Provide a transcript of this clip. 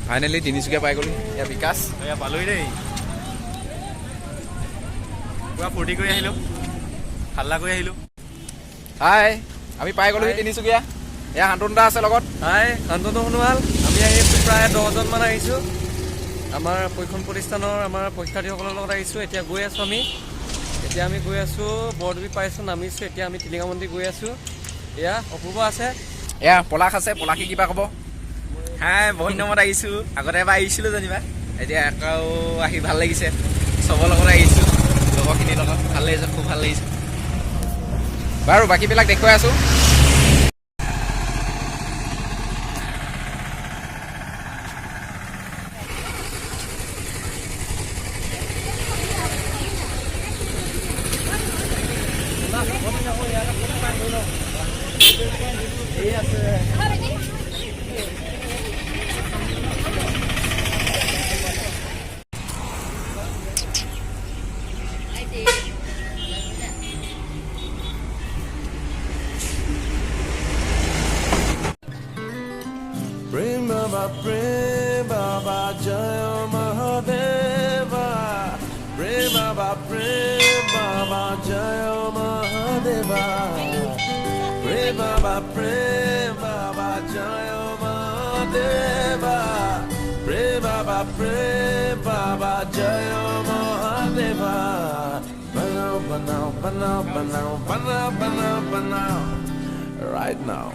Finally Tinsukia পাই গ'লো। এয়া বিকাশ এয়া পালোহি দেই। পুৰা ফূৰ্তি কৰি আহিলোঁ, হাল্লা কৰি আহিলোঁ। হাই, আমি পাই গ'লোহি তিনিচুকীয়া। এয়া শান্তনু দা আছে লগত। হাই, শান্তনু সোণোৱাল। আমি আহিছোঁ প্ৰায় 10জনমান আহিছোঁ। আমাৰ প্ৰশিক্ষণ প্ৰতিষ্ঠানৰ আমাৰ পৰীক্ষাৰ্থীসকলৰ লগত আহিছোঁ। এতিয়া গৈ আছোঁ আমি গৈ আছোঁ বৰদুবি পাইছোঁ, নামিছোঁ। এতিয়া আমি টিলিঙা মন্দিৰ গৈ আছোঁ। এয়া অপূৰ্ব আছে, এয়া পলাশ আছে। পলাশে কিবা ক'ব? হাই, বহুত দিনত আহিছোঁ। আগতে এবাৰ আহিছিলোঁ যেনিবা, এতিয়া আকৌ আহি ভাল লাগিছে। চবৰ লগত আহিছোঁ, লগৰখিনিৰ লগত ভাল লাগিছে, খুব ভাল লাগিছে। বাৰু বাকীবিলাক দেখুৱাই আছোঁ। Prem Baba Jaya Mahadeva. Prem Baba Jaya Mahadeva. Prem Baba Jaya Mahadeva. Prem Baba Jaya Mahadeva. Banao, banao, banao, banao, banao, banao, banao. Right now.